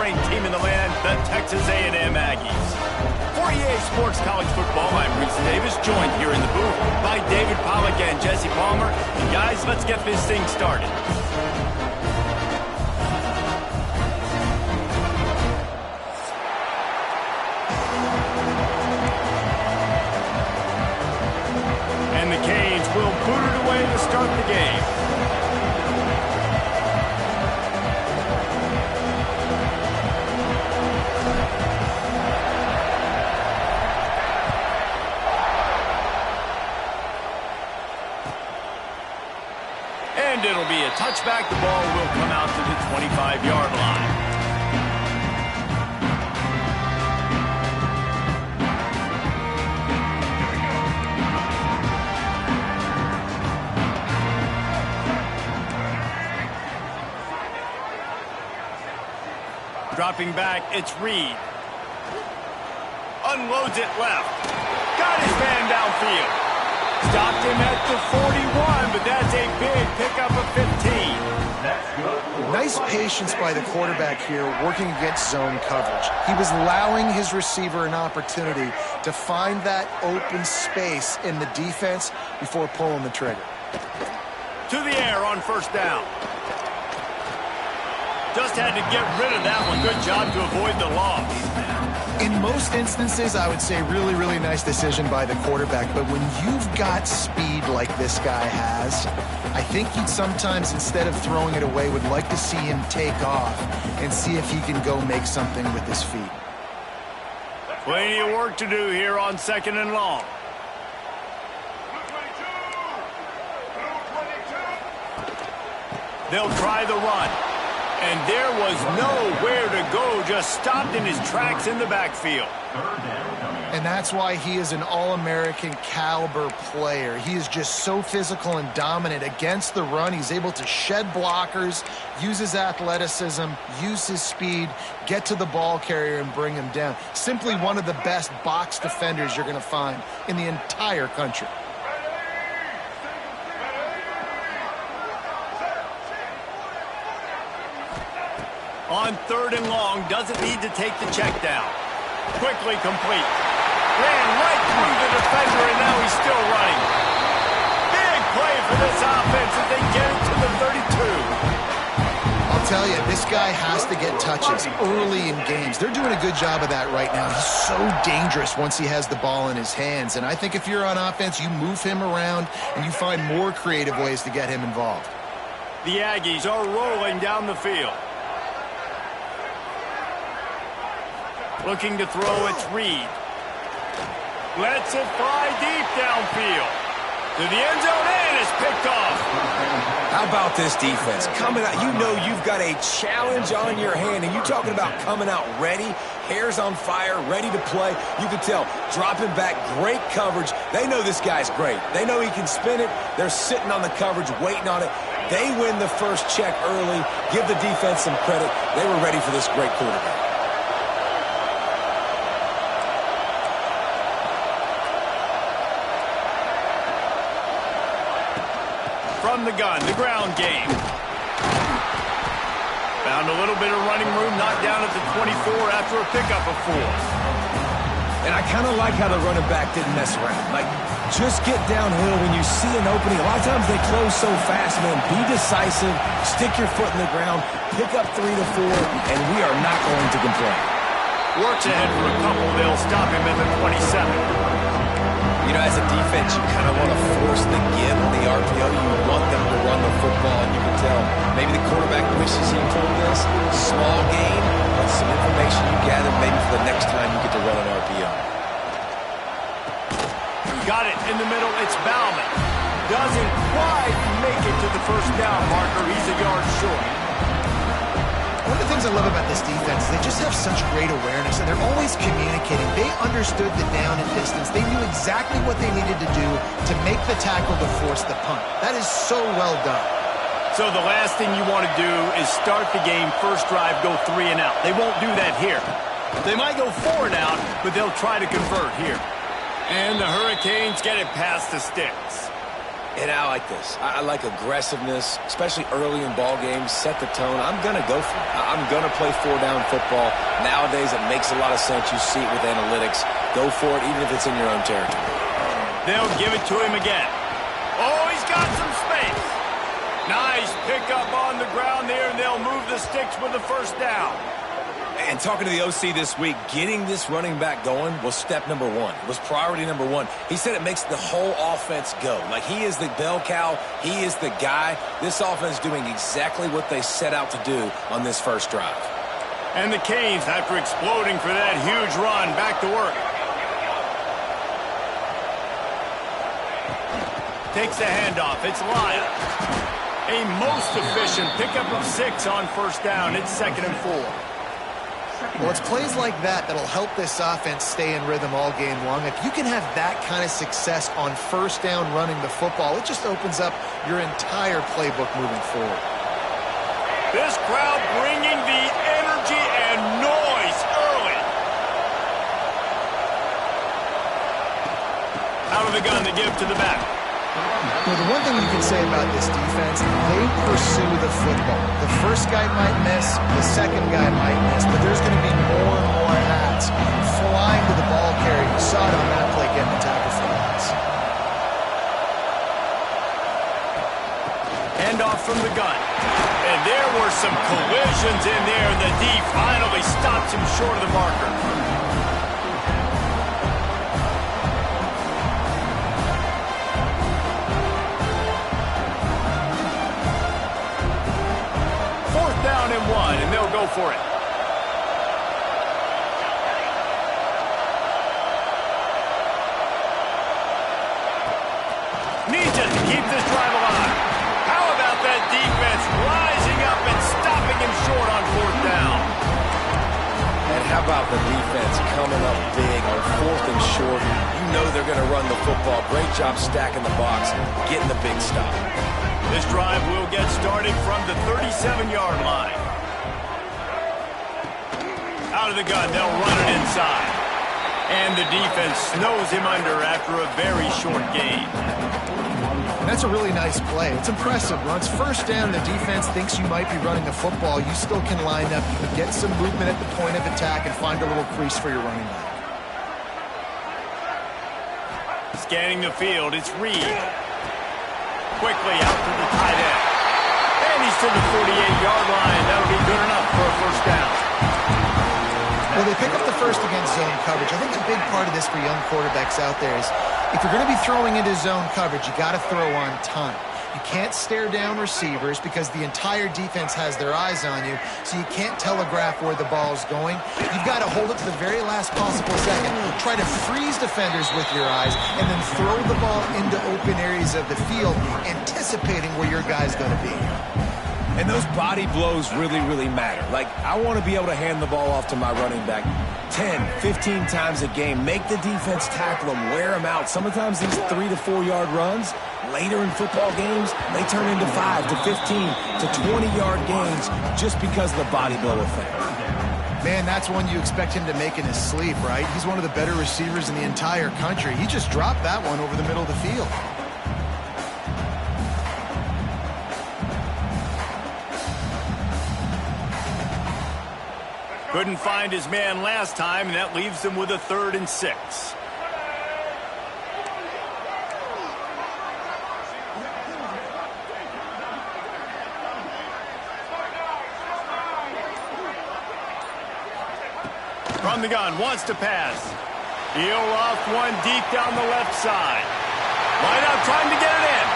ranked team in the land, the Texas A&M Aggies. For EA Sports College Football, I'm Reese Davis, joined here in the booth by David Pollack and Jesse Palmer. And guys, let's get this thing started. And the Canes will boot it away to start the game. And it'll be a touchback. The ball will come out to the 25-yard line. Dropping back, it's Reed. Unloads it left. Got his man downfield. Stopped him at the 41, but that's a big pickup of 15. Nice patience by the quarterback here, working against zone coverage. He was allowing his receiver an opportunity to find that open space in the defense before pulling the trigger. To the air on first down. Just had to get rid of that one. Good job to avoid the loss. In most instances, I would say really nice decision by the quarterback. But when you've got speed like this guy has, I think you'd sometimes, instead of throwing it away, would like to see him take off and see if he can go make something with his feet. Plenty of work to do here on second and long. They'll try the run. And there was nowhere to go, just stopped in his tracks in the backfield. And that's why he is an All-American caliber player. He is just so physical and dominant against the run. He's able to shed blockers, use his athleticism, use his speed, get to the ball carrier and bring him down. Simply one of the best box defenders you're going to find in the entire country. On third and long, doesn't need to take the check down. Quickly complete. Ran right through the defender, and now he's still running. Big play for this offense as they get it to the 32. I'll tell you, this guy has to get touches early in games. They're doing a good job of that right now. He's so dangerous once he has the ball in his hands. And I think if you're on offense, you move him around and you find more creative ways to get him involved. The Aggies are rolling down the field. Looking to throw, it's Reed. Lets it fly deep downfield. To the end zone, and it's picked off. How about this defense? Coming out, you know you've got a challenge on your hand, and you're talking about coming out ready, hairs on fire, ready to play. You can tell, dropping back, great coverage. They know this guy's great. They know he can spin it. They're sitting on the coverage, waiting on it. They win the first check early. Give the defense some credit. They were ready for this great quarterback. From the gun, the ground game. Found a little bit of running room, knocked down at the 24 after a pickup of 4. And I kind of like how the running back didn't mess around. Like, just get downhill when you see an opening. A lot of times they close so fast, man. Be decisive, stick your foot in the ground, pick up 3 to 4, and we are not going to complain. Works ahead for a couple. They'll stop him at the 27. You know, as a defense, you kind of want to force the give on the RPO. You want them to run the football, and you can tell maybe the quarterback wishes he told this. Small gain, but some information you gather maybe for the next time you get to run an RPO. Got it in the middle. It's Bauman. Doesn't quite make it to the first down marker. He's a yard short. One of the things I love about this defense is they just have such great awareness, and they're always communicating. They understood the down and distance. They knew exactly what they needed to do to make the tackle to force the punt. That is so well done. So the last thing you want to do is start the game, first drive, go 3 and out. They won't do that here. They might go 4 and out, but they'll try to convert here. And the Hurricanes get it past the sticks. And I like this. I like aggressiveness, especially early in ball games. Set the tone. I'm going to go for it. I'm going to play four-down football. Nowadays, it makes a lot of sense. You see it with analytics. Go for it, even if it's in your own territory. They'll give it to him again. Oh, he's got some space. Nice pickup on the ground there, and they'll move the sticks with the first down. And talking to the OC this week, getting this running back going was step number one. It was priority number one. He said it makes the whole offense go. Like, he is the bell cow. He is the guy. This offense is doing exactly what they set out to do on this first drive. And the Canes, after exploding for that huge run, back to work. Takes the handoff. It's Lyle. A most efficient pickup of 6 on first down. It's 2nd and 4. Well, it's plays like that that'll help this offense stay in rhythm all game long. If you can have that kind of success on first down running the football, it just opens up your entire playbook moving forward. This crowd bringing the energy and noise early. Out of the gun, they give to the back. Well, the one thing you can say about this defense, they pursue the football. The first guy might miss, the second guy might miss, but there's going to be more and more hats flying to the ball carrier. You saw it on that play getting the tackle for loss. Handoff from the gun. And there were some collisions in there, and the D finally stops him short of the marker. And they'll go for it. Needs it to keep this drive alive. How about that defense rising up and stopping him short on 4th down? And how about the defense coming up big on 4th and short? You know they're going to run the football. Great job stacking the box, getting the big stop. This drive will get started from the 37-yard line. Out of the gun, they'll run it inside. And the defense snows him under after a very short gain. And that's a really nice play. It's impressive. When it's first down, the defense thinks you might be running the football. You still can line up. You can get some movement at the point of attack and find a little crease for your running back. Scanning the field, it's Reed. Quickly out to the tight end. And he's to the 48-yard line. That'll be good enough for a first down. Well, they pick up the first against zone coverage. I think a big part of this for young quarterbacks out there is if you're going to be throwing into zone coverage, you got to throw on time. You can't stare down receivers because the entire defense has their eyes on you, so you can't telegraph where the ball's going. You've got to hold it to the very last possible second. Try to freeze defenders with your eyes and then throw the ball into open areas of the field, anticipating where your guy's going to be. And those body blows really, really matter. Like, I want to be able to hand the ball off to my running back 10, 15 times a game. Make the defense tackle them, wear them out. Sometimes these 3 to 4 yard runs, later in football games, they turn into 5 to 15 to 20-yard gains just because of the body blow effect. Man, that's one you expect him to make in his sleep, right? He's one of the better receivers in the entire country. He just dropped that one over the middle of the field. Couldn't find his man last time, and that leaves him with a 3rd and 6. From the gun, wants to pass. He'll off one deep down the left side. Wide out, trying to get it in.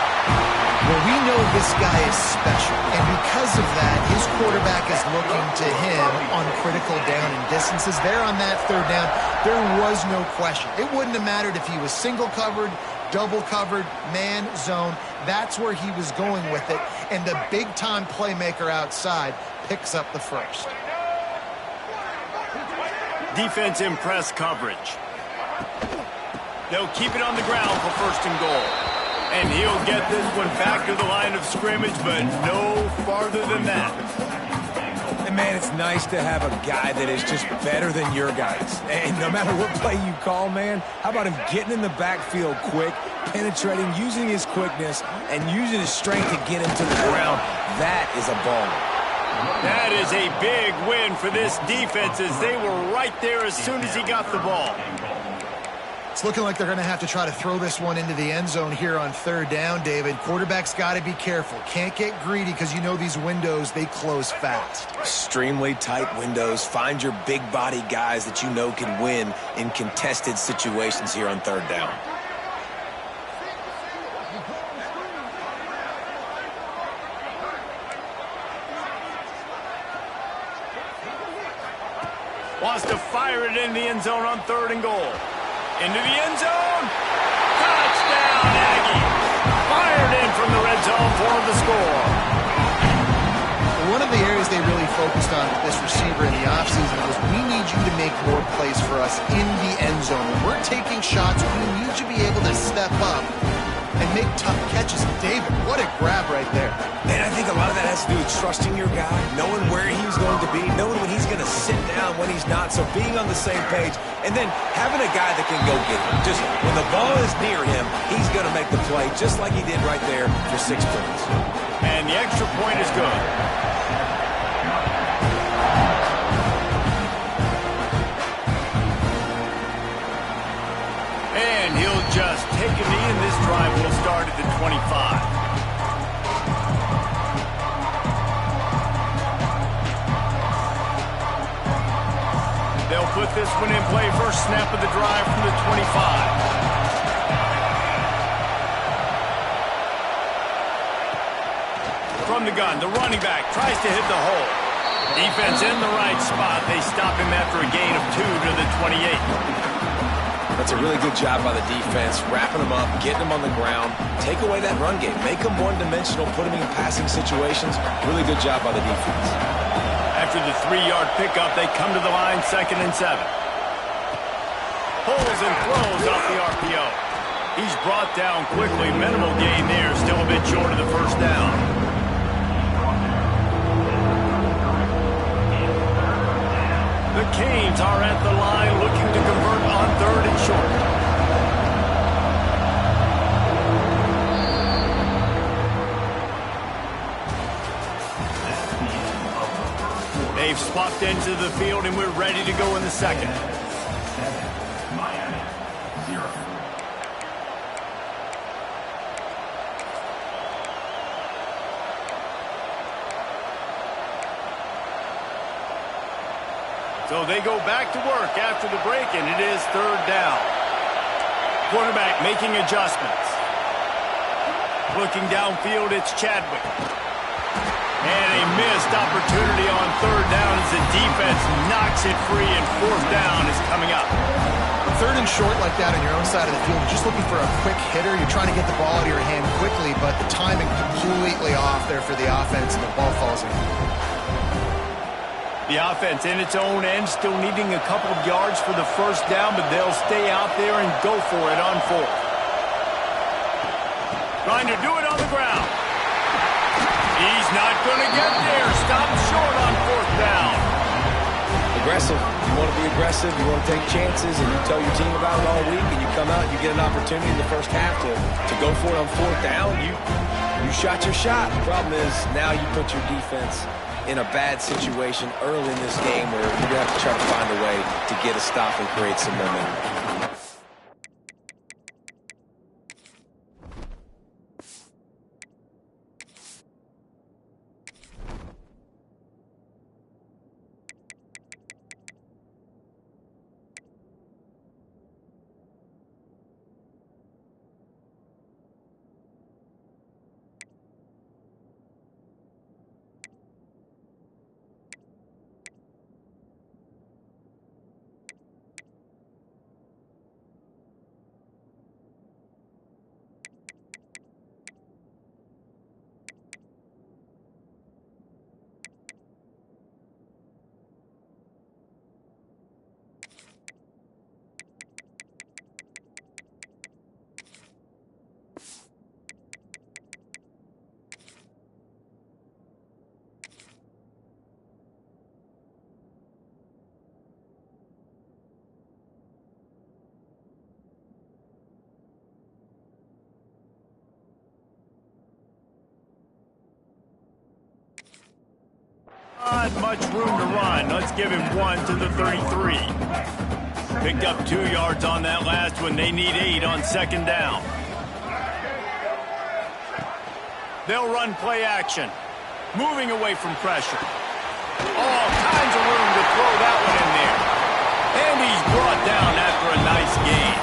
Well, we know this guy is special, and because of that, his quarterback is looking to him on critical down and distances. There on that 3rd down, there was no question. It wouldn't have mattered if he was single covered, double covered, man, zone. That's where he was going with it, and the big-time playmaker outside picks up the first. Defense in press coverage. They'll keep it on the ground for 1st and goal. And he'll get this one back to the line of scrimmage, but no farther than that. And, man, it's nice to have a guy that is just better than your guys. And no matter what play you call, man, how about him getting in the backfield quick, penetrating, using his quickness, and using his strength to get him to the ground. That is a baller. That is a big win for this defense as they were right there as soon as he got the ball. It's looking like they're going to have to try to throw this one into the end zone here on third down, David. Quarterback's got to be careful. Can't get greedy because you know these windows, they close fast. Extremely tight windows. Find your big body guys that you know can win in contested situations here on third down. Wants to fire it in the end zone on third and goal. Into the end zone. Touchdown, Aggie. Fired in from the red zone for the score. One of the areas they really focused on with this receiver in the offseason was we need you to make more plays for us in the end zone. When we're taking shots, we need you to be able to step up and make tough catches. David, what a grab right there. And I think a lot of that has to do with trusting your guy, knowing where he's going to be, knowing when he's going to sit down, when he's not, so being on the same page, and then having a guy that can go get him. Just when the ball is near him, he's going to make the play, just like he did right there for 6 points. And the extra point is good. And he'll just take a knee, and this drive will start at the 25. They'll put this one in play. First snap of the drive from the 25. From the gun, the running back tries to hit the hole. Defense in the right spot. They stop him after a gain of 2 to the 28. That's a really good job by the defense, wrapping him up, getting him on the ground, take away that run game, make him one-dimensional, put him in passing situations. Really good job by the defense. After the 3-yard pickup, they come to the line, 2nd and 7. Pulls and throws off the RPO. He's brought down quickly. Minimal gain there, still a bit short of the first down. The Canes are at the line looking to convert on 3rd and short. They've swapped into the field, and we're ready to go in the second. So they go back to work after the break, and it is 3rd down. Quarterback making adjustments. Looking downfield, it's Chadwick. And a missed opportunity on 3rd down as the defense knocks it free, and 4th down is coming up. 3rd and short like that on your own side of the field, you're just looking for a quick hitter. You're trying to get the ball out of your hand quickly, but the timing completely off there for the offense, and the ball falls in. The offense in its own end, still needing a couple of yards for the first down, but they'll stay out there and go for it on 4th. Trying to do it on the ground. He's not going to get there. Stopped short on 4th down. Aggressive. You want to be aggressive. You want to take chances, and you tell your team about it all week, and you come out and you get an opportunity in the first half to go for it on 4th down. You shot your shot. The problem is now you put your defense in a bad situation early in this game where you're going to have to try to find a way to get a stop and create some momentum. got much room to run. Let's give him 1 to the 33. Picked up 2 yards on that last one. They need 8 on second down. They'll run play action. Moving away from pressure. All kinds of room to throw that one in there. And he's brought down after a nice gain.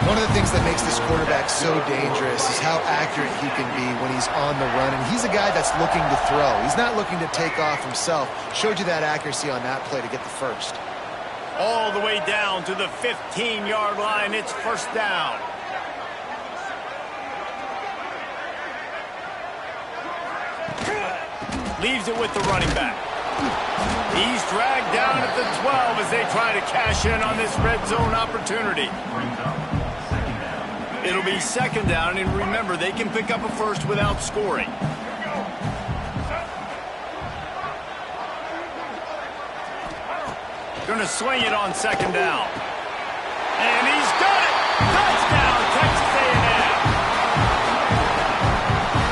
One of the things that makes this quarterback so dangerous is how accurate he can be when he's on the run. And he's a guy that's looking to throw. He's not looking to take off himself. Showed you that accuracy on that play to get the first. All the way down to the 15-yard line. It's first down. Leaves it with the running back. He's dragged down at the 12 as they try to cash in on this red zone opportunity. It'll be second down, and remember, they can pick up a first without scoring. Going to swing it on second down. And he's got it! Touchdown, Texas A&M!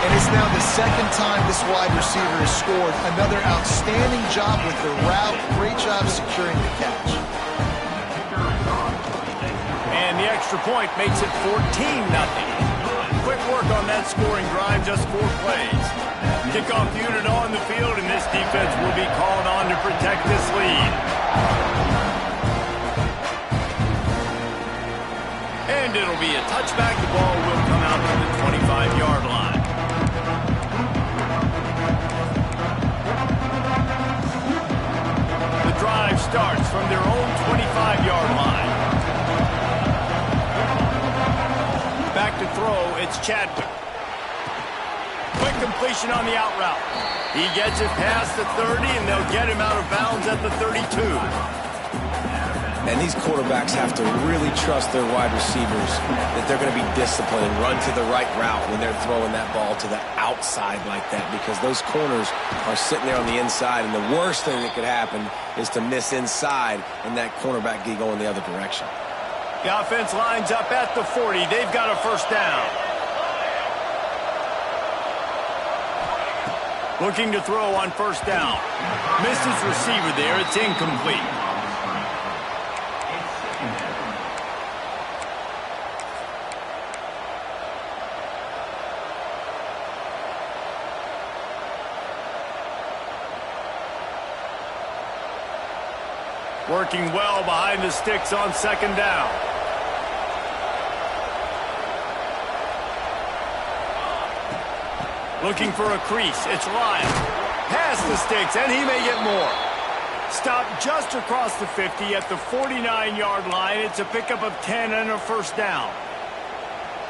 And it's now the second time this wide receiver has scored. Another outstanding job with the route. Great job securing the catch. And the extra point makes it 14-0. Quick work on that scoring drive, just 4 plays. Kickoff unit on the field, and this defense will be called on to protect this lead. And it'll be a touchback. The ball will come out to the 25-yard line. The drive starts from their own 25-yard line. Back to throw, it's Chadwick. Quick completion on the out route. He gets it past the 30, and they'll get him out of bounds at the 32. And these quarterbacks have to really trust their wide receivers that they're going to be disciplined and run to the right route when they're throwing that ball to the outside like that, because those corners are sitting there on the inside, and the worst thing that could happen is to miss inside and that cornerback get going the other direction. The offense lines up at the 40. They've got a first down. Looking to throw on first down. Missed his receiver there. It's incomplete. Working well behind the sticks on second down. Looking for a crease. It's Lyle. Past the sticks, and he may get more. Stopped just across the 50 at the 49-yard line. It's a pickup of 10 and a first down.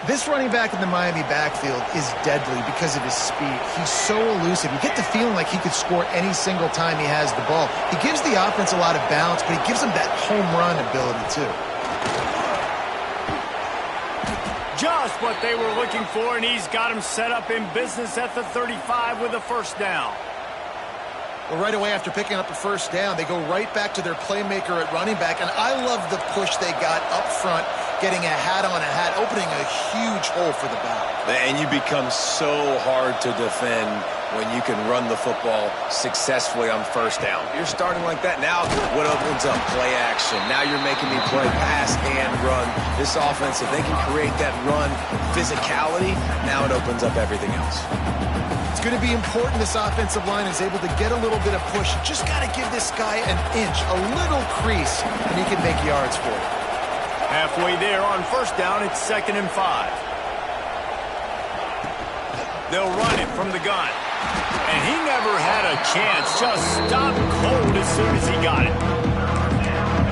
This running back in the Miami backfield is deadly because of his speed. He's so elusive. You get the feeling like he could score any single time he has the ball. He gives the offense a lot of balance, but he gives them that home run ability too. Just what they were looking for, and he's got him set up in business at the 35 with a first down. Well, right away after picking up a first down, they go right back to their playmaker at running back, and I love the push they got up front, getting a hat on a hat, opening a huge hole for the back. And you become so hard to defend when you can run the football successfully on first down. You're starting like that. Now what opens up? Play action. Now you're making me play pass and run. This offense, if they can create that run physicality, now it opens up everything else. It's going to be important this offensive line is able to get a little bit of push. You just got to give this guy an inch, a little crease, and he can make yards for you. Halfway there on first down, it's 2nd and 5. They'll run it from the gun. And he never had a chance. Just stopped cold as soon as he got it.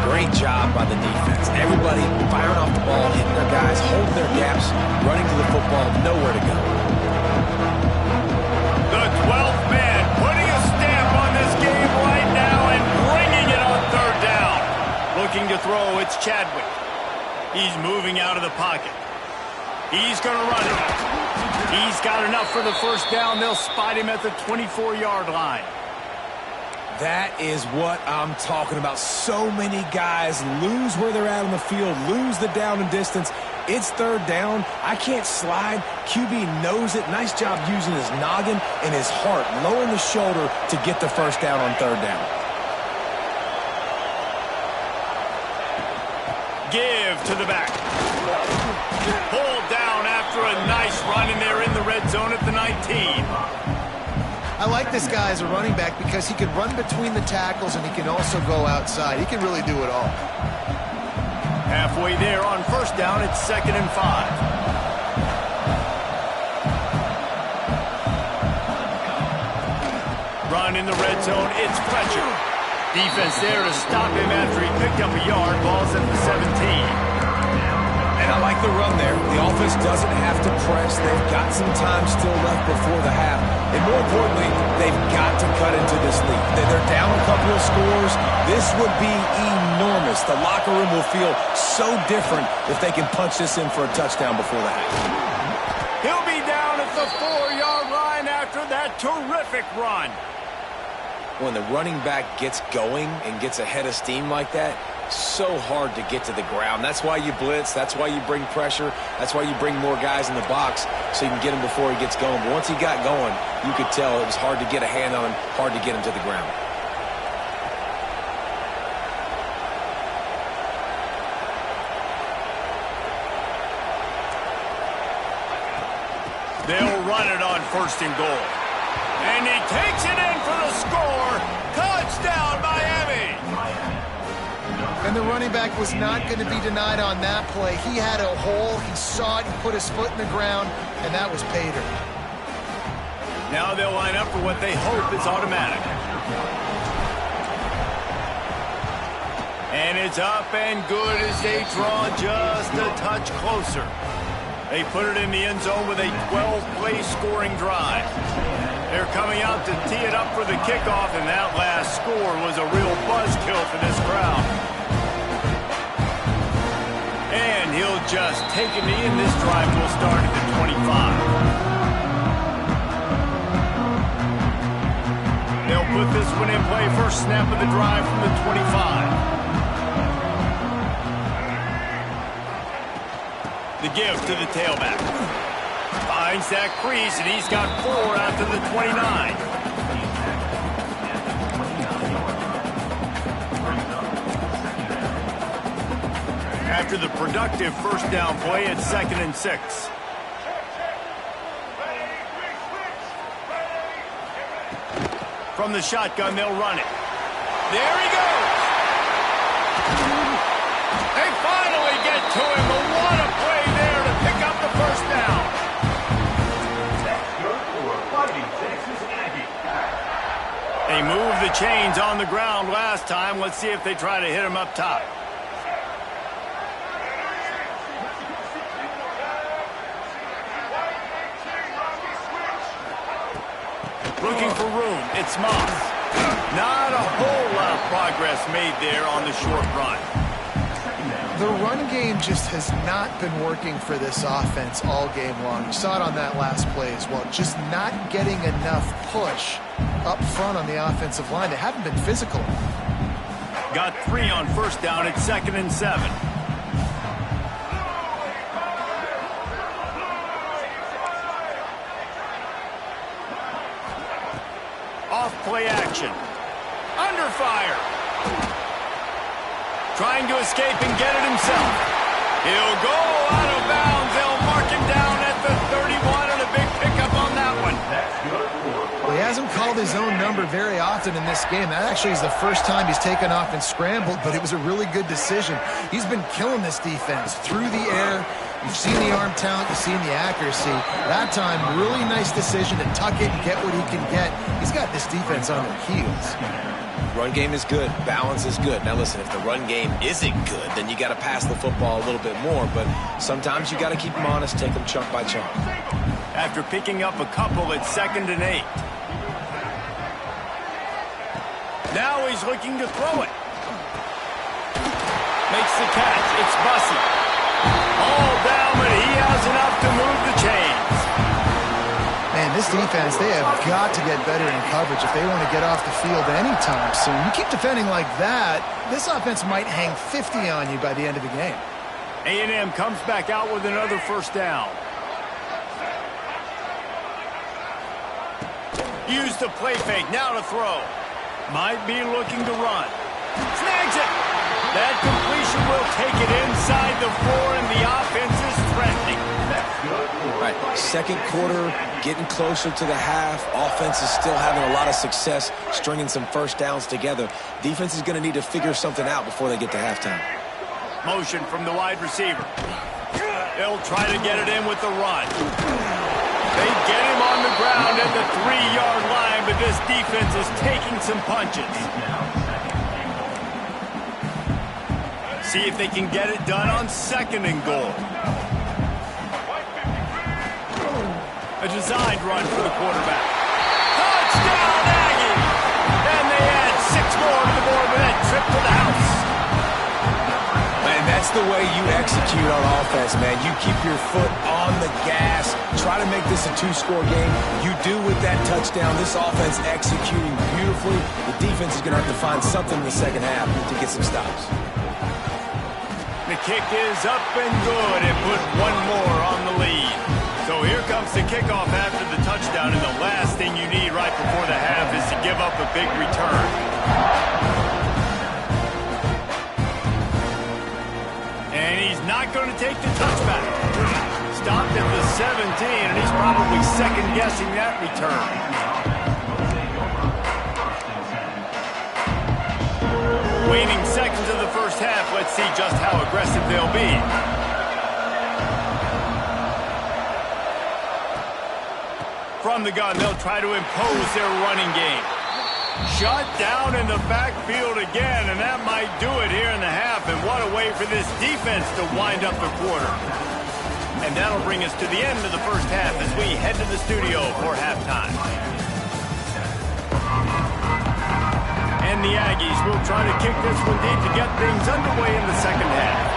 Great job by the defense. Everybody firing off the ball, hitting their guys, holding their gaps, running to the football, nowhere to go. The 12th man putting a stamp on this game right now and bringing it on third down. Looking to throw, it's Chadwick. He's moving out of the pocket. He's going to run it. He's got enough for the first down. They'll spot him at the 24-yard line. That is what I'm talking about. So many guys lose where they're at on the field, lose the down and distance, It's third down. I can't slide. QB knows it. Nice job using his noggin and his heart, lowering the shoulder to get the first down on third down. Give to the back. Pulled down after a nice run, and they're in the red zone at the 19. I like this guy as a running back because he can run between the tackles and he can also go outside. He can really do it all. Halfway there on first down, it's 2nd and 5. Run in the red zone, it's Fletcher. Defense there to stop him after he picked up a yard. Ball's at the 17. And I like the run there. The offense doesn't have to press. They've got some time still left before the half. And more importantly, they've got to cut into this lead. They're down a couple of scores. This would be enormous. The locker room will feel so different if they can punch this in for a touchdown before the half. He'll be down at the 4-yard line after that terrific run. When the running back gets going and gets ahead of steam like that, so hard to get to the ground. That's why you blitz. That's why you bring pressure. That's why you bring more guys in the box so you can get him before he gets going. But once he got going, you could tell it was hard to get a hand on him, hard to get him to the ground. They'll run it on 1st and goal. And he takes it in for the score. Touchdown, Miami. And the running back was not going to be denied on that play. He had a hole. He saw it. He put his foot in the ground, and that was Pater. Now they'll line up for what they hope is automatic. And it's up and good as they draw just a touch closer. They put it in the end zone with a 12-play scoring drive. They're coming out to tee it up for the kickoff, and that last score was a real buzzkill for this crowd. And he'll just take a knee, and this drive will start at the 25. They'll put this one in play. First snap of the drive from the 25. The give to the tailback. Finds that crease, and he's got 4 after the 29. After the productive first down play, it's 2nd and 6. From the shotgun, they'll run it. There he goes. They finally get to him, but what a play there to pick up the first down. They moved the chains on the ground last time. Let's see if they try to hit him up top. Looking for room. It's Moss. Not a whole lot of progress made there on the short run. The run game just has not been working for this offense all game long. You saw it on that last play as well. Just not getting enough push up front on the offensive line. They haven't been physical. Got 3 on first down at 2nd and 7. Off play action. Under fire. Trying to escape and get it himself. He'll go out of bounds. They'll mark him down at the 31, and a big pickup on that one. Well, he hasn't called his own number very often in this game. That actually is the first time he's taken off and scrambled, but it was a really good decision. He's been killing this defense through the air. You've seen the arm talent, you've seen the accuracy. That time, really nice decision to tuck it and get what he can get. He's got this defense on their heels. Run game is good. Balance is good. Now, listen, if the run game isn't good, then you got to pass the football a little bit more. But sometimes you got to keep them honest, take them chunk by chunk. After picking up a couple, it's 2nd and 8. Now he's looking to throw it. Makes the catch. It's Bussey. All down, but he has enough to move the chains. Man, this defense, they have got to get better in coverage if they want to get off the field anytime soon. You keep defending like that, this offense might hang 50 on you by the end of the game. A&M comes back out with another first down. Use the play fake, now to throw. Might be looking to run. Snags it! That completion will take it inside the 4, and the offense is threatening. All right, second quarter, getting closer to the half. Offense is still having a lot of success stringing some first downs together. Defense is going to need to figure something out before they get to halftime. Motion from the wide receiver. They'll try to get it in with the run. They get him on the ground at the 3-yard line, but this defense is taking some punches. See if they can get it done on 2nd and goal. A designed run for the quarterback. Touchdown, Aggie! And they add 6 more to the board with that trip to the house. Man, that's the way you execute on offense, man. You keep your foot on the gas. Try to make this a 2-score game. You do with that touchdown. This offense executing beautifully. The defense is going to have to find something in the second half to get some stops. The kick is up and good and put 1 more on the lead. So here comes the kickoff after the touchdown, and the last thing you need right before the half is to give up a big return. And he's not going to take the touchback. Stopped at the 17, and he's probably second-guessing that return. Waning seconds of the first half, let's see just how aggressive they'll be. From the gun, they'll try to impose their running game. Shut down in the backfield again, and that might do it here in the half. And what a way for this defense to wind up the quarter. And that'll bring us to the end of the first half as we head to the studio for halftime. And the Aggies will try to kick this one deep to get things underway in the second half.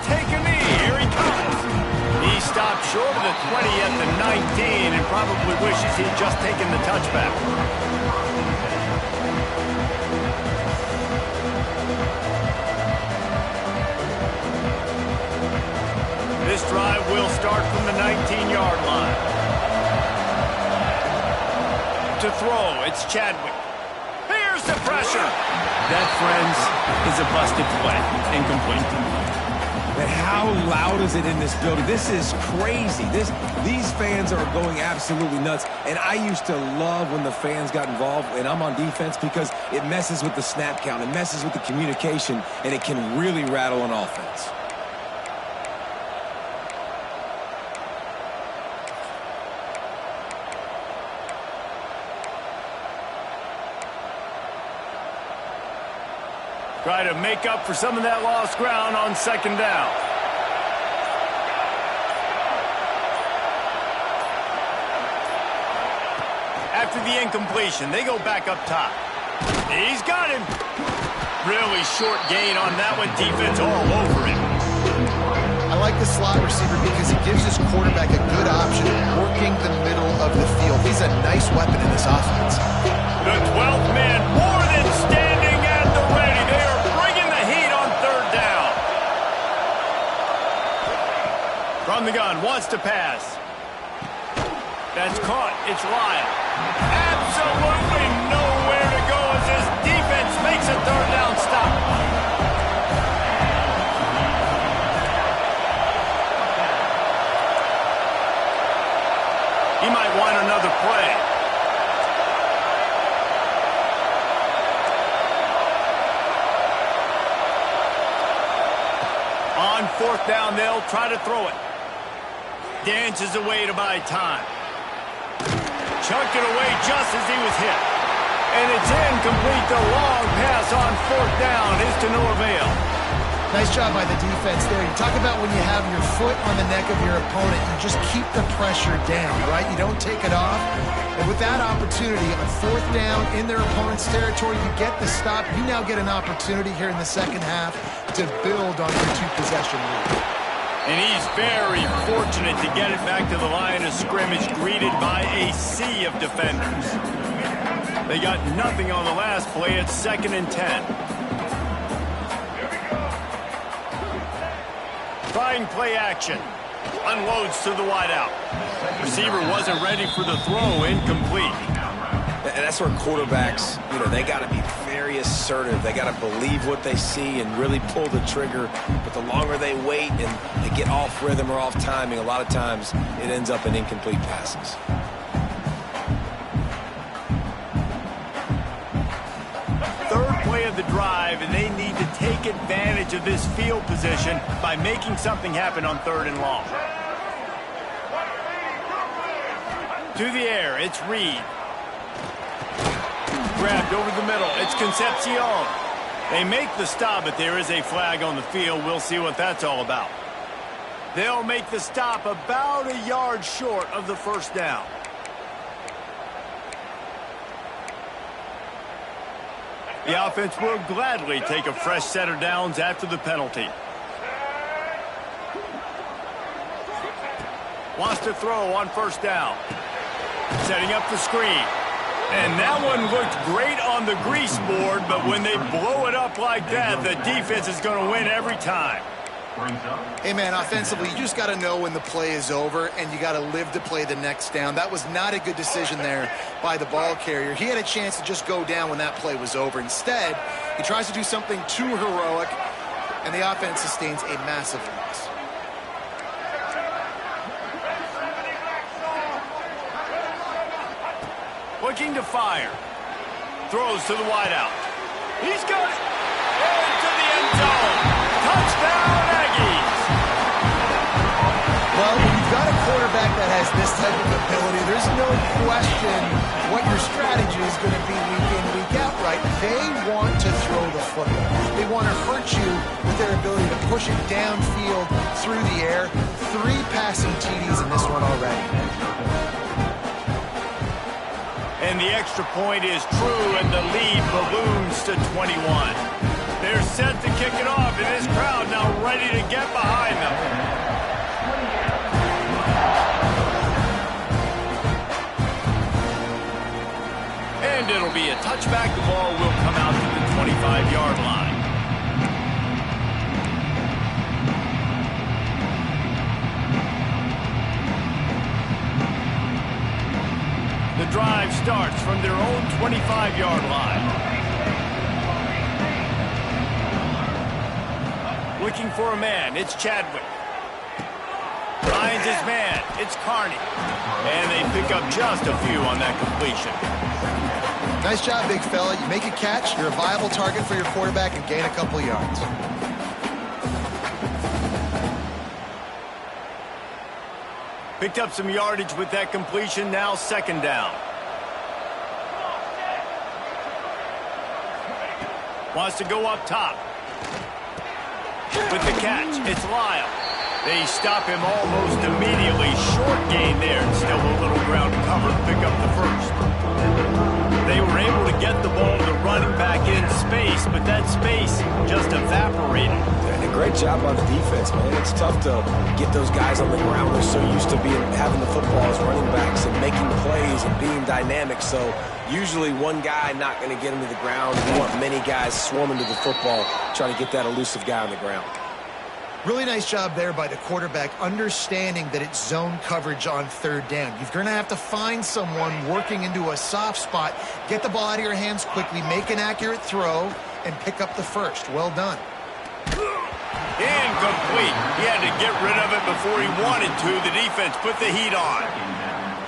Take a knee. Here he comes. He stopped short of the 20 at the 19 and probably wishes he'd just taken the touchback. This drive will start from the 19-yard line. To throw, it's Chadwick. Here's the pressure. That, friends, is a busted play. Incomplete. But how loud is it in this building? This is crazy. These fans are going absolutely nuts. And I used to love when the fans got involved, and I'm on defense, because it messes with the snap count. It messes with the communication, and it can really rattle an offense. Try to make up for some of that lost ground on 2nd down. After the incompletion, they go back up top. He's got him. Really short gain on that one. Defense all over him. I like the slot receiver because he gives his quarterback a good option of working the middle of the field. He's a nice weapon in this offense. The 12th man more than standing at the ready. They are bringing the heat on 3rd down. From the gun, wants to pass. That's caught. It's Lyle. Absolutely nowhere to go as his defense makes a 3rd down stop. He might want another play. On 4th down, they'll try to throw it. Dances away to buy time. Chucked it away just as he was hit. And it's incomplete. The long pass on 4th down is to no avail. Nice job by the defense there. You talk about when you have your foot on the neck of your opponent, you just keep the pressure down, right? You don't take it off. And with that opportunity on 4th down in their opponent's territory, you get the stop. You now get an opportunity here in the second half to build on your 2-possession lead. And he's very fortunate to get it back to the line of scrimmage, greeted by a sea of defenders. They got nothing on the last play. It's 2nd and 10. Trying play action. Unloads to the wideout. Receiver wasn't ready for the throw. Incomplete. And that's where quarterbacks, they got to be very assertive. They got to believe what they see and really pull the trigger. But the longer they wait and they get off rhythm or off timing, a lot of times it ends up in incomplete passes. Third play of the drive, and they need to take advantage of this field position by making something happen on 3rd and long. To the air, it's Reed. Grabbed over the middle. It's Concepcion. They make the stop, but there is a flag on the field. We'll see what that's all about. They'll make the stop about a yard short of the 1st down. The offense will gladly take a fresh set of downs after the penalty. Wants to throw on 1st down. Setting up the screen. And that one looked great on the grease board, but when they blow it up like that, the defense is going to win every time. Hey, man, offensively, you just got to know when the play is over, and you got to live to play the next down. That was not a good decision there by the ball carrier. He had a chance to just go down when that play was over. Instead, he tries to do something too heroic, and the offense sustains a massive loss. Looking to fire. Throws to the wideout. He's got it. Into the end zone. Touchdown, Aggies. Well, when you've got a quarterback that has this type of ability, there's no question what your strategy is going to be week in, week out, right? They want to throw the football. They want to hurt you with their ability to push it downfield through the air. 3 passing TDs in this one already. And the extra point is true, and the lead balloons to 21. They're set to kick it off, and this crowd now ready to get behind them. And it'll be a touchback. The ball will come out to the 25-yard line. The drive starts from their own 25-yard line. Looking for a man, it's Chadwick. Finds his man, it's Carney. And they pick up just a few on that completion. Nice job, big fella. You make a catch, you're a viable target for your quarterback, and gain a couple of yards. Picked up some yardage with that completion, now 2nd down. Wants to go up top. With the catch, it's Lyle. They stop him almost immediately. Short gain there, and still a little ground to cover to pick up the 1st. They were able to get the ball to running back in space, but that space just evaporated. And a great job on the defense, man. It's tough to get those guys on the ground. They're so used to having the football as running backs and making plays and being dynamic. So usually one guy not going to get him to the ground. You want many guys swarming to the football, trying to get that elusive guy on the ground. Really nice job there by the quarterback, understanding that it's zone coverage on 3rd down. You're going to have to find someone working into a soft spot, get the ball out of your hands quickly, make an accurate throw, and pick up the 1st. Well done. Incomplete. He had to get rid of it before he wanted to. The defense put the heat on.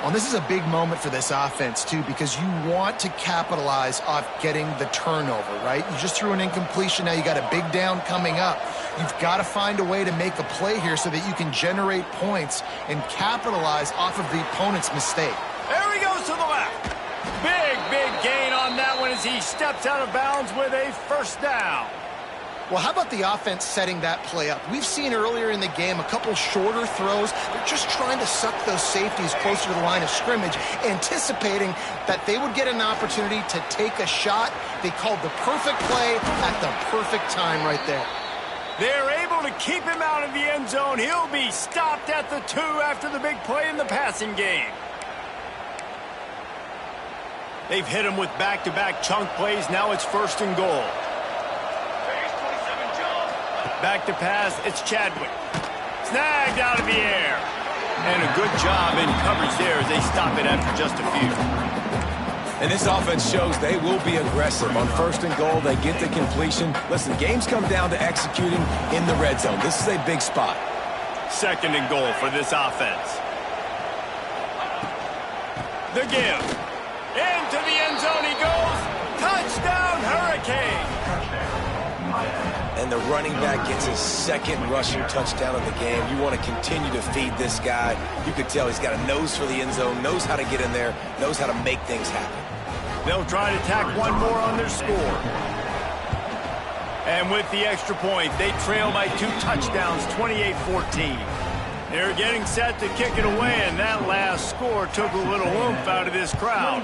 Well, this is a big moment for this offense, too, because you want to capitalize off getting the turnover, right? You just threw an incompletion. Now you got a big down coming up. You've got to find a way to make a play here so that you can generate points and capitalize off of the opponent's mistake. There he goes to the left. Big gain on that one as he steps out of bounds with a 1st down. Well, how about the offense setting that play up? We've seen earlier in the game a couple shorter throws. They're just trying to suck those safeties closer to the line of scrimmage, anticipating that they would get an opportunity to take a shot. They called the perfect play at the perfect time right there. They're able to keep him out of the end zone. He'll be stopped at the 2 after the big play in the passing game. They've hit him with back-to-back chunk plays. Now it's 1st and goal. Back to pass. It's Chadwick. Snagged out of the air. And a good job in coverage there as they stop it after just a few. And this offense shows they will be aggressive. On 1st and goal, they get the completion. Listen, games come down to executing in the red zone. This is a big spot. 2nd and goal for this offense. The give. Into the end zone he goes. Touchdown, Hurricane. And the running back gets his 2nd rushing touchdown of the game. You want to continue to feed this guy. You could tell he's got a nose for the end zone, knows how to get in there, knows how to make things happen. They'll try to tack one more on their score. And with the extra point, they trail by 2 touchdowns, 28-14. They're getting set to kick it away, and that last score took a little oomph out of this crowd.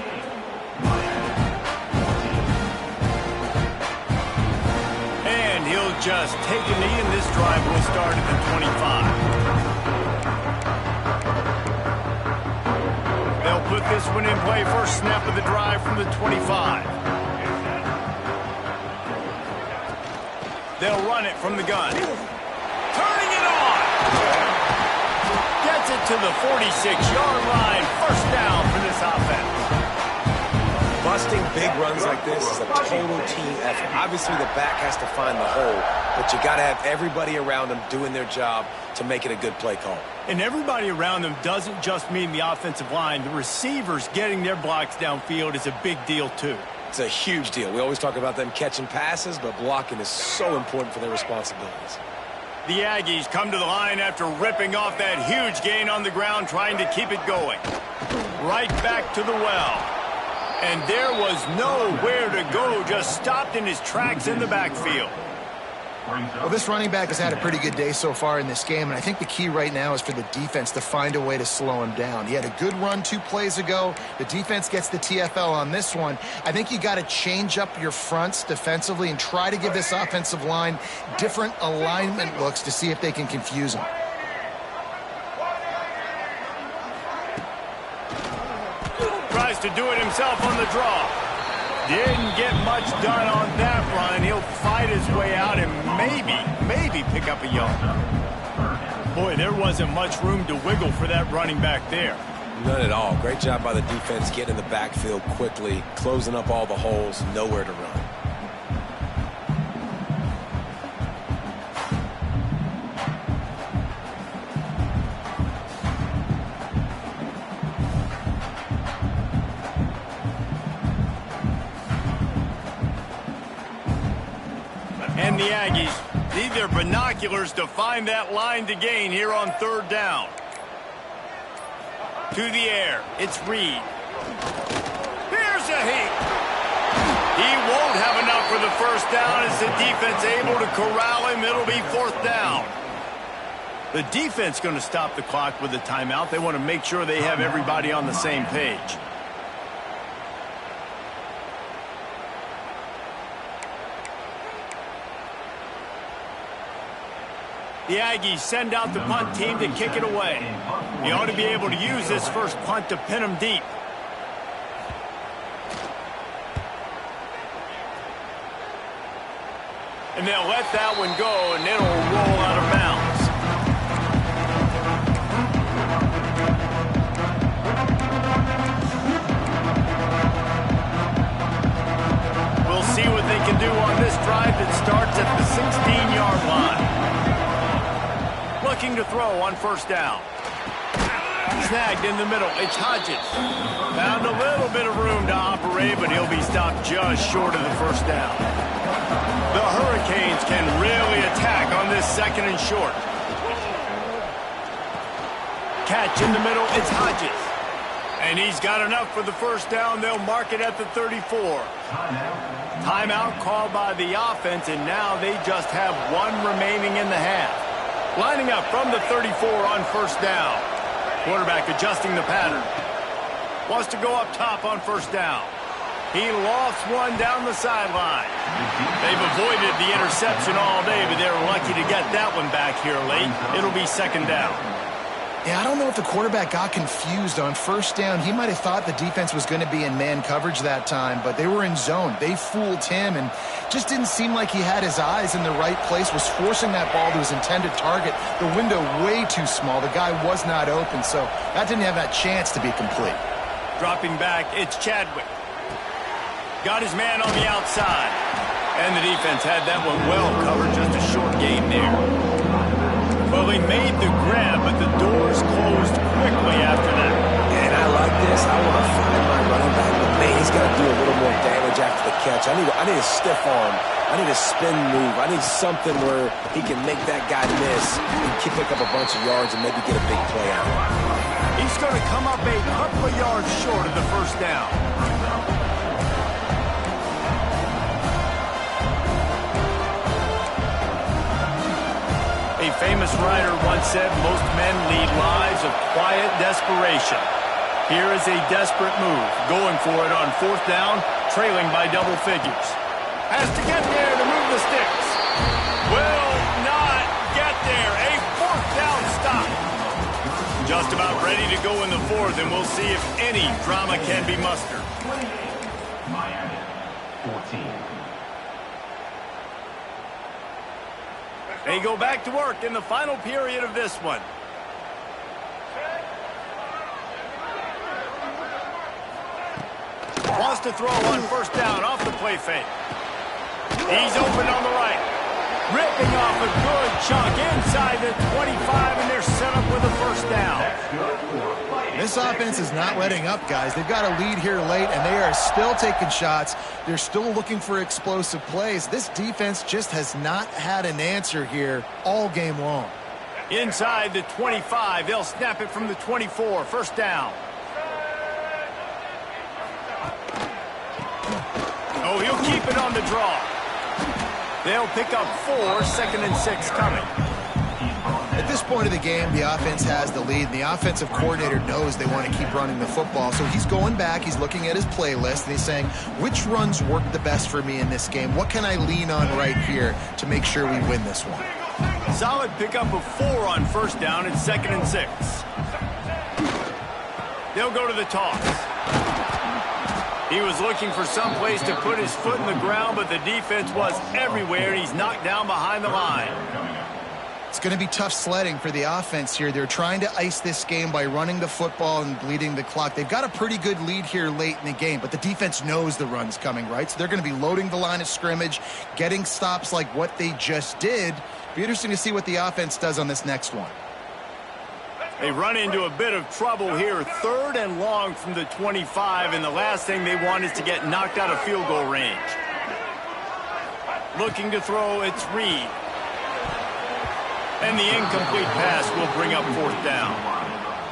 And he'll just take a knee, and this drive will start at the 25. They'll put this one in play. First snap of the drive from the 25. They'll run it from the gun. Turning it on. Gets it to the 46-yard line. 1st down for this offense. Busting big runs like this is a total team effort. Obviously, the back has to find the hole, but you got to have everybody around them doing their job to make it a good play call. And everybody around them doesn't just mean the offensive line. The receivers getting their blocks downfield is a big deal, too. It's a huge deal. We always talk about them catching passes, but blocking is so important for their responsibilities. The Aggies come to the line after ripping off that huge gain on the ground, trying to keep it going. Right back to the well. And there was nowhere to go, just stopped in his tracks in the backfield. Well, this running back has had a pretty good day so far in this game, and I think the key right now is for the defense to find a way to slow him down. He had a good run 2 plays ago. The defense gets the TFL on this one. I think you got to change up your fronts defensively and try to give this offensive line different alignment looks to see if they can confuse him. Tries to do it himself on the draw. Didn't get much done on that run. He'll fight his way out and maybe pick up a yard. Boy, there wasn't much room to wiggle for that running back there. None at all. Great job by the defense getting in the backfield quickly, closing up all the holes, nowhere to run. And the Aggies need their binoculars to find that line to gain here on 3rd down. To the air, it's Reed. Here's a heat. He won't have enough for the 1st down as the defense able to corral him. It'll be 4th down. The defense going to stop the clock with a timeout. They want to make sure they have everybody on the same page. The Aggies send out the punt team to kick it away. He ought to be able to use this first punt to pin him deep. And they'll let that one go, and it'll roll out of bounds. We'll see what they can do on this drive that starts at the 16-yard line. Looking to throw on 1st down. Snagged in the middle. It's Hodges. Found a little bit of room to operate, but he'll be stopped just short of the 1st down. The Hurricanes can really attack on this 2nd and short. Catch in the middle. It's Hodges. And he's got enough for the 1st down. They'll mark it at the 34. Timeout called by the offense, and now they just have 1 remaining in the half. Lining up from the 34 on 1st down. Quarterback adjusting the pattern. Wants to go up top on 1st down. He lost one down the sideline. They've avoided the interception all day, but they're lucky to get that one back here late. It'll be 2nd down. Yeah, I don't know if the quarterback got confused on first down. He might have thought the defense was going to be in man coverage that time, but they were in zone. They fooled him and just didn't seem like he had his eyes in the right place, was forcing that ball to his intended target. The window way too small. The guy was not open, so that didn't have that chance to be complete. Dropping back, it's Chadwick. Got his man on the outside. And the defense had that one well covered, just a short game there. Well, he made the grab, but the doors closed quickly after that. And I like this. I want to find my running back, but man, he's got to do a little more damage after the catch. I need a stiff arm. I need a spin move. I need something where he can make that guy miss and pick up a bunch of yards and maybe get a big play out. He's going to come up a couple of yards short of the first down. A famous writer once said, most men lead lives of quiet desperation. Here is a desperate move, going for it on fourth down, trailing by double figures. Has to get there to move the sticks. Will not get there. A fourth down stop. Just about ready to go in the fourth, and we'll see if any drama can be mustered. 28, Miami, 14. They go back to work in the final period of this one. Wants to throw on first down off the play fake. He's open on the right. Ripping off a good chunk inside the 25, and they're set up with a first down. This offense is not letting up, guys. They've got a lead here late, and they are still taking shots. They're still looking for explosive plays. This defense just has not had an answer here all game long. Inside the 25, they'll snap it from the 24. First down. Oh, he'll keep it on the draw. They'll pick up 4, 2nd and 6 coming. At this point of the game, the offense has the lead, and the offensive coordinator knows they want to keep running the football. So he's going back, he's looking at his playlist, and he's saying, which runs work the best for me in this game? What can I lean on right here to make sure we win this one? Solid pickup of 4 on first down and 2nd and 6. They'll go to the toss. He was looking for some place to put his foot in the ground, but the defense was everywhere, and he's knocked down behind the line. It's going to be tough sledding for the offense here. They're trying to ice this game by running the football and bleeding the clock. They've got a pretty good lead here late in the game, but the defense knows the run's coming, right? So they're going to be loading the line of scrimmage, getting stops like what they just did. Be interesting to see what the offense does on this next one. They run into a bit of trouble here. 3rd and long from the 25, and the last thing they want is to get knocked out of field goal range. Looking to throw, it's Reed. And the incomplete pass will bring up 4th down.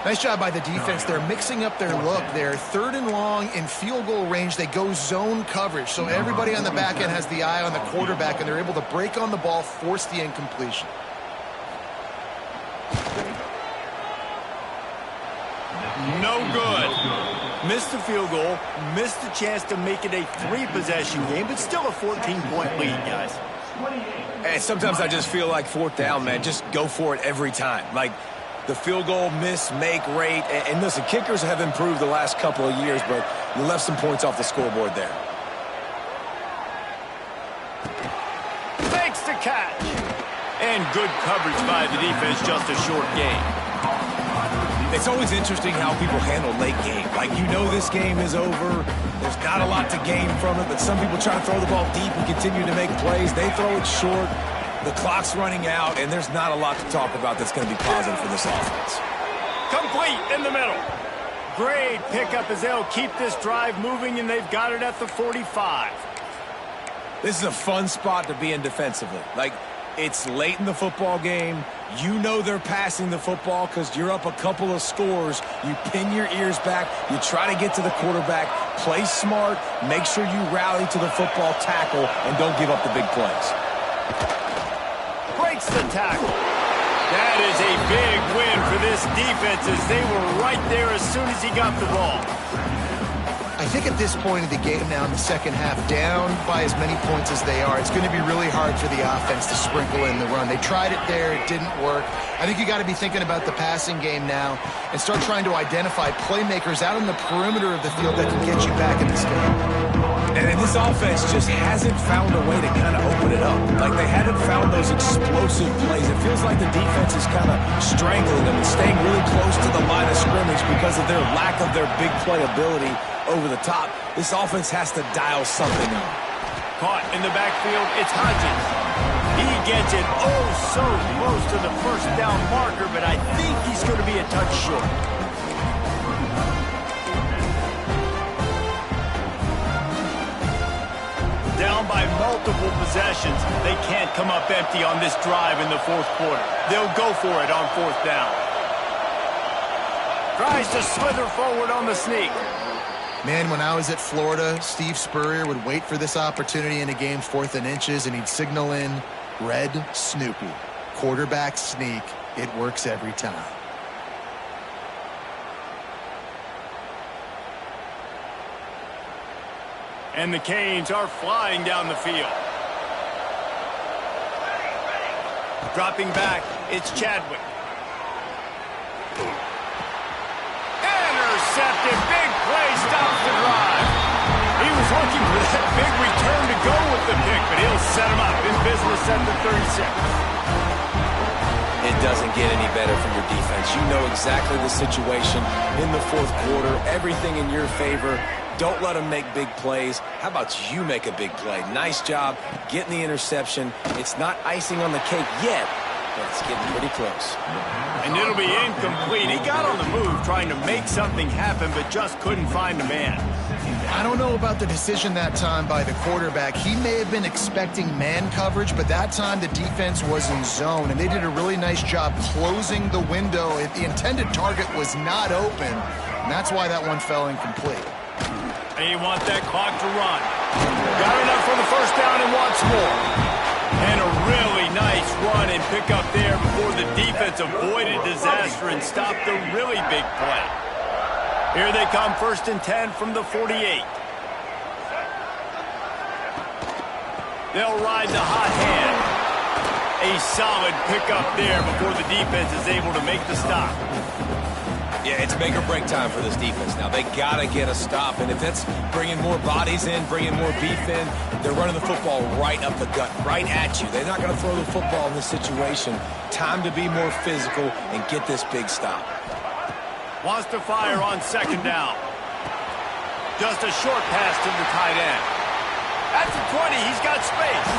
Nice job by the defense. They're mixing up their look. They're 3rd and long in field goal range. They go zone coverage, so everybody on the back end has the eye on the quarterback, and they're able to break on the ball, force the incompletion. No good. Missed the field goal, missed the chance to make it a 3-possession game, but still a 14-point lead, guys. And sometimes I just feel like 4th down, man, just go for it every time. Like the field goal miss, make rate. And listen, kickers have improved the last couple of years, but you left some points off the scoreboard there. Makes the catch. And good coverage by the defense, just a short game. It's always interesting how people handle late game. Like, you know this game is over. There's not a lot to gain from it, but some people try to throw the ball deep and continue to make plays. They throw it short. The clock's running out, and there's not a lot to talk about that's going to be positive for this offense. Complete in the middle. Great pickup as they'll keep this drive moving, and they've got it at the 45. This is a fun spot to be in defensively. Like, it's late in the football game. You know they're passing the football because you're up a couple of scores. You pin your ears back. You try to get to the quarterback. Play smart. Make sure you rally to the football tackle and don't give up the big plays. Breaks the tackle. That is a big win for this defense as they were right there as soon as he got the ball. I I think at this point of the game now in the second half, down by as many points as they are, it's going to be really hard for the offense to sprinkle in the run. They tried it there. It didn't work. I think you got to be thinking about the passing game now and start trying to identify playmakers out in the perimeter of the field that can get you back in this game. And this offense just hasn't found a way to kind of open it up. Like, they haven't found those explosive plays. It feels like the defense is kind of strangling them and staying really close to the line of scrimmage because of their lack of their big play ability over the top. This offense has to dial something up. Caught in the backfield, it's Hodges. He gets it oh so close to the first down marker, but I think he's going to be a touch short. Down by multiple possessions. They can't come up empty on this drive in the fourth quarter. They'll go for it on fourth down. Tries to slither forward on the sneak. Man, when I was at Florida, Steve Spurrier would wait for this opportunity in a game 4th and inches, and he'd signal in Red Snoopy. Quarterback sneak. It works every time. And the Canes are flying down the field. Dropping back, it's Chadwick. Intercepted, big play, stops the drive. He was looking for that big return to go with the pick, but he'll set him up in business at the 36. It doesn't get any better from your defense. You know exactly the situation in the fourth quarter, everything in your favor. Don't let them make big plays. How about you make a big play? Nice job getting the interception. It's not icing on the cake yet, but it's getting pretty close. And it'll be incomplete. He got on the move trying to make something happen, but just couldn't find a man. I don't know about the decision that time by the quarterback. He may have been expecting man coverage, but that time the defense was in zone, and they did a really nice job closing the window. The intended target was not open, and that's why that one fell incomplete. They want that clock to run. Got enough for the first down and wants more. And a really nice run and pick up there before the defense avoided disaster and stopped the really big play. Here they come, 1st and 10 from the 48. They'll ride the hot hand. A solid pickup there before the defense is able to make the stop. Yeah, it's make or break time for this defense now. They got to get a stop, and if that's bringing more bodies in, bringing more beef in, they're running the football right up the gut, right at you. They're not going to throw the football in this situation. Time to be more physical and get this big stop. Wants to fire on 2nd down. Just a short pass to the tight end. At the 20, he's got space.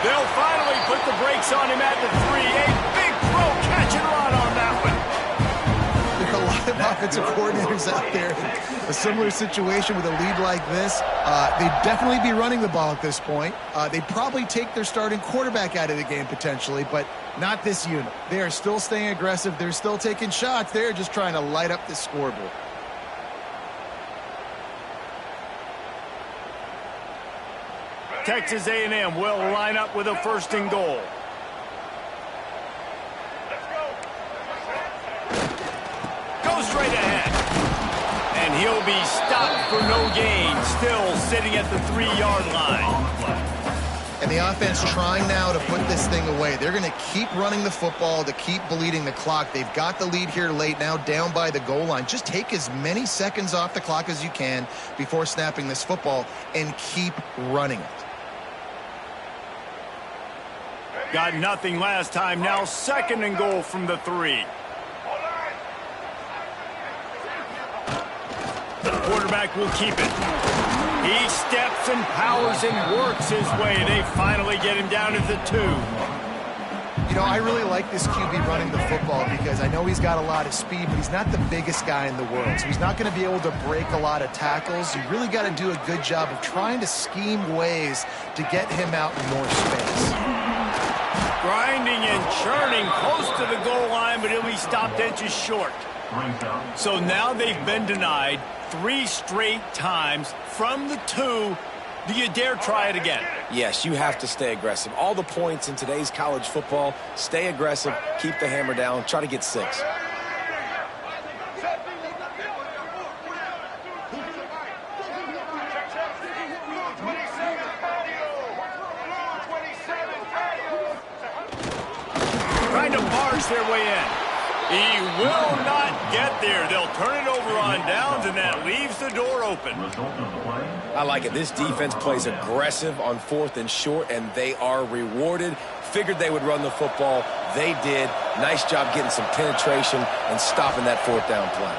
They'll finally put the brakes on him at the 3. A big throw, catch and run on that one. There are a lot of offensive coordinators out there in a similar situation with a lead like this. They'd definitely be running the ball at this point. They'd probably take their starting quarterback out of the game potentially, but not this unit. They are still staying aggressive. They're still taking shots. They're just trying to light up the scoreboard. Texas A&M will line up with a 1st and goal. Go straight ahead. And he'll be stopped for no gain, still sitting at the 3-yard line. And the offense trying now to put this thing away. They're going to keep running the football to keep bleeding the clock. They've got the lead here late, now down by the goal line. Just take as many seconds off the clock as you can before snapping this football and keep running it. Got nothing last time, now 2nd and goal from the 3. The quarterback will keep it. He steps and powers and works his way. They finally get him down at the 2. You know, I really like this QB running the football because I know he's got a lot of speed, but he's not the biggest guy in the world. So he's not going to be able to break a lot of tackles. You really got to do a good job of trying to scheme ways to get him out in more space. Grinding and churning close to the goal line, but he'll be stopped inches short. So now they've been denied 3 straight times from the 2. Do you dare try it again? Yes, you have to stay aggressive. All the points in today's college football, stay aggressive, keep the hammer down, try to get 6. barge their way in. He will not get there. They'll turn it over on downs, and that leaves the door open. I like it. This defense plays aggressive on 4th and short, and they are rewarded. Figured they would run the football. They did. Nice job getting some penetration and stopping that 4th down play.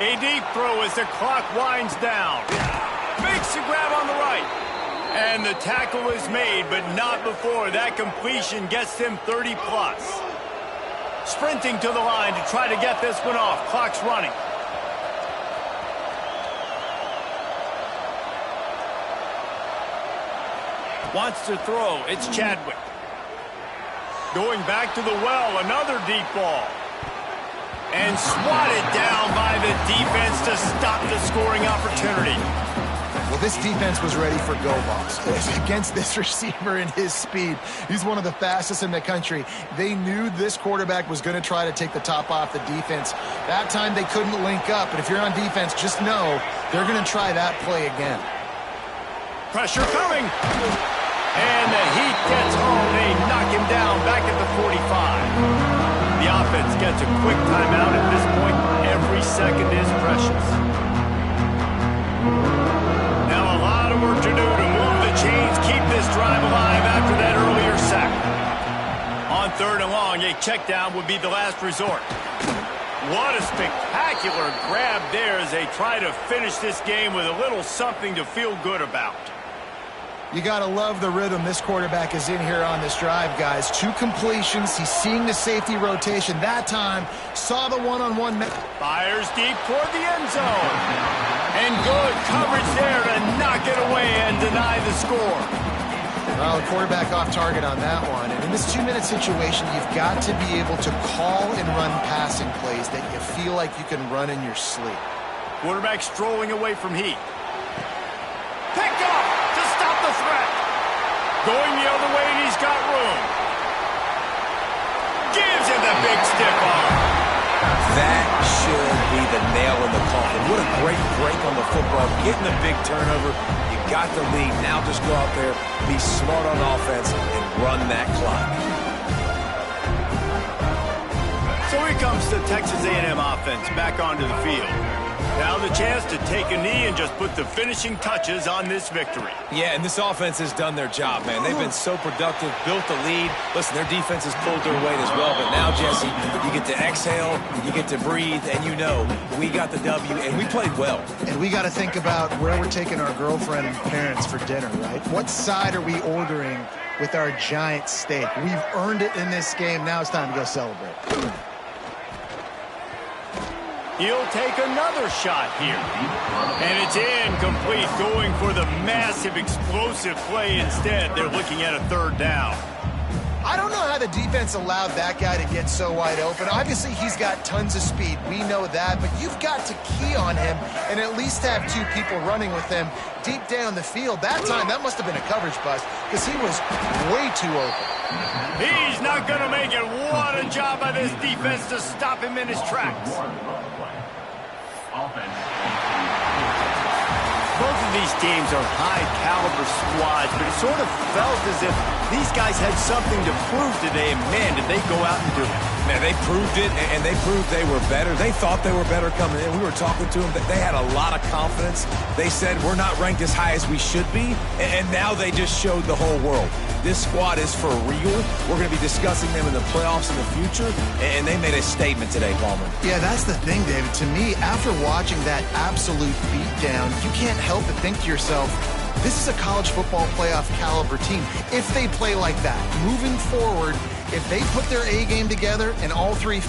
A deep throw as the clock winds down. Makes the grab on the right. And the tackle is made, but not before that completion gets them 30+. Sprinting to the line to try to get this one off. Clock's running. Wants to throw. It's Chadwick. Going back to the well. Another deep ball. And swatted down by the defense to stop the scoring opportunity. Well, this defense was ready for go balls against this receiver and his speed. He's one of the fastest in the country. They knew this quarterback was going to try to take the top off the defense. That time they couldn't link up, but if you're on defense, just know they're going to try that play again. Pressure coming. And the heat gets home. They knock him down back at the 45. The offense gets a quick timeout at this point. Every second is precious. Now a lot of work to do to move the chains, keep this drive alive after that earlier sack. On 3rd and long, a check down would be the last resort. What a spectacular grab there as they try to finish this game with a little something to feel good about. You got to love the rhythm this quarterback is in here on this drive, guys. 2 completions. He's seeing the safety rotation. That time, saw the one-on-one. Fires deep toward the end zone. And good coverage there to knock it away and deny the score. Well, the quarterback off target on that one. And in this 2-minute situation, you've got to be able to call and run passing plays that you feel like you can run in your sleep. Quarterback strolling away from heat. Picked off to stop the threat. Going the other way, and he's got room. Gives him the big stiff arm. That should be the nail in the coffin. What a great break on the football. Getting a big turnover. You got the lead. Now just go out there, be smart on offense, and run that clock. So here comes the Texas A&M offense back onto the field. Now the chance to take a knee and just put the finishing touches on this victory. Yeah, and this offense has done their job, man. They've been so productive, built the lead. Listen, their defense has pulled their weight as well. But now, Jesse, you get to exhale, you get to breathe, and you know we got the W, and we played well. And we got to think about where we're taking our girlfriend and parents for dinner, right? What side are we ordering with our giant steak? We've earned it in this game. Now it's time to go celebrate. He'll take another shot here. And it's incomplete, going for the massive explosive play instead. They're looking at a 3rd down. I don't know how the defense allowed that guy to get so wide open. Obviously, he's got tons of speed. We know that. But you've got to key on him and at least have 2 people running with him deep down the field. That time, that must have been a coverage bust because he was way too open. He's not going to make it. What a job by this defense to stop him in his tracks. Both of these teams are high-caliber squads, but it sort of felt as if these guys had something to prove today, and man, did they go out and do it. Man, they proved it, and they proved they were better. They thought they were better coming in. We were talking to them. They had a lot of confidence. They said, we're not ranked as high as we should be, and now they just showed the whole world. This squad is for real. We're going to be discussing them in the playoffs in the future, and they made a statement today, Palmer. Yeah, that's the thing, David. To me, after watching that absolute beatdown, you can't help but think to yourself, this is a college football playoff caliber team. If they play like that, moving forward, if they put their A game together and all 3